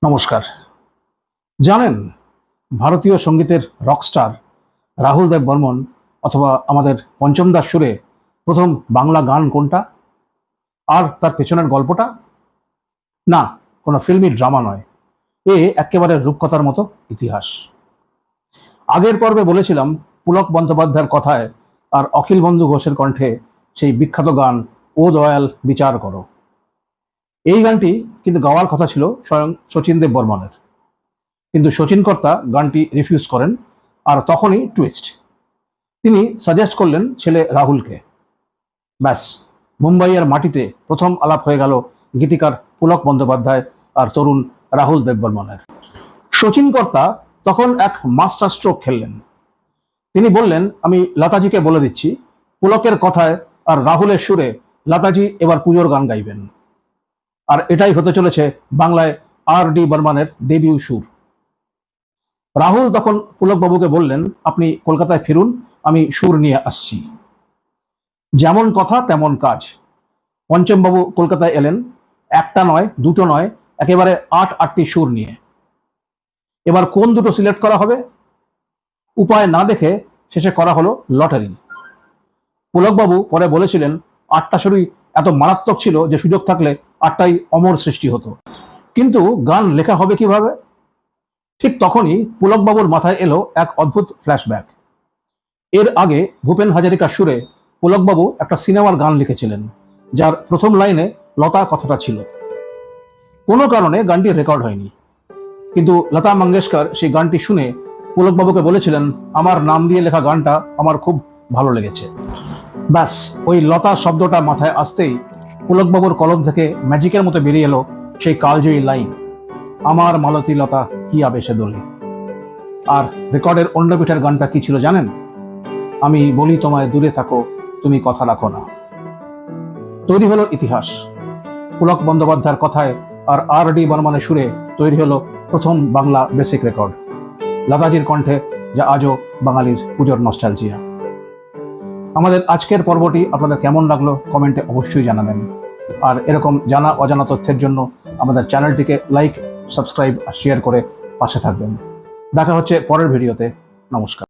নমস্কার। জানেন, ভারতীয় সঙ্গীতের রকস্টার রাহুল দেব বর্মন অথবা আমাদের পঞ্চম দাস সুরে প্রথম বাংলা গান কোনটা? আর তার পেছনের গল্পটা? না, কোনো ফিল্মি ড্রামা নয়। একেবারে রূপকথার মতো ইতিহাস। আগের পর্বে বলেছিলাম পুলক বন্দ্যোপাধ্যায়ের কথায় আর অখিল বন্ধু ঘোষের কণ্ঠে সেই বিখ্যাত গান ও দয়াল বিচার করো। এই গানটি কিন্তু গাওয়ার কথা ছিল স্বয়ং শচীন দেব বর্মনের, কিন্তু শচীন কর্তা গানটি রিফিউজ করেন। আর তখনই টুইস্ট, তিনি সাজেস্ট করলেন ছেলে রাহুলকে। ব্যাস, মুম্বাইয়ের মাটিতে প্রথম আলাপ হয়ে গেল গীতিকার পুলক বন্দ্যোপাধ্যায় আর তরুণ রাহুল দেব বর্মনের। শচীন কর্তা তখন এক মাস্টার স্ট্রোক খেললেন। তিনি বললেন, আমি লতাজিকে বলে দিচ্ছি, পুলকের কথায় আর রাহুলের সুরে লতাজি এবার পুজোর গান গাইবেন। আর এটাই হতে চলেছে বাংলায় R.D. বর্মনের ডেবিউ সুর। রাহুল তখন পুলকবাবুকে বললেন, আপনি কলকাতায় ফিরুন, আমি সুর নিয়ে আসছি। যেমন কথা তেমন কাজ। পঞ্চমবাবু কলকাতায় এলেন, একটা নয়, দুটো নয়, একেবারে 8টি সুর নিয়ে। এবার কোন দুটো সিলেক্ট করা হবে? উপায় না দেখে শেষে করা হলো লটারি। পুলকবাবু পরে বলেছিলেন, 8টা সুরই এত মারাত্মক ছিল যে সুযোগ থাকলে 8টাই অমর সৃষ্টি হতো। কিন্তু গান লেখা হবে কিভাবে? ঠিক তখনই পুলকবাবুর মাথায় এলো এক অদ্ভুত ফ্ল্যাশব্যাক। এর আগে ভূপেন হাজারিকার সুরে পুলকবাবু একটা সিনেমার গান লিখেছিলেন, যার প্রথম লাইনে লতা কথাটা ছিল। কোনো কারণে গানটি রেকর্ড হয়নি, কিন্তু লতা মঙ্গেশকর সেই গানটি শুনে পুলকবাবুকে বলেছিলেন, আমার নাম দিয়ে লেখা গানটা আমার খুব ভালো লেগেছে। ব্যাস, ওই লতা শব্দটা মাথায় আসতেই পুলকবাবুর কলম থেকে ম্যাজিকের মতো বেরিয়ে এলো সেই কালজয়ী লাইন, আমার মালতী লতা কি আবেশে দোলে। আর রেকর্ডের অন্য পিঠার গানটা কি ছিল জানেন? আমি বলি তোমায় দূরে থাকো, তুমি কথা রাখো না। তৈরি হলো ইতিহাস। পুলক বন্দ্যোপাধ্যায়ের কথায় আর R.D. বর্মনের সুরে তৈরি হলো প্রথম বাংলা বেসিক রেকর্ড, লতাজির কণ্ঠে, যা আজও বাঙালির পুজোর নস্টালজিয়া। আমাদের আজকের পর্বটি আপনাদের কেমন লাগলো কমেন্টে অবশ্যই জানাবেন। আর এরকম জানা অজানা তথ্যের জন্য আমাদের চ্যানেলটিকে লাইক, সাবস্ক্রাইব আর শেয়ার করে পাশে থাকবেন। দেখা হচ্ছে পরের ভিডিওতে। নমস্কার।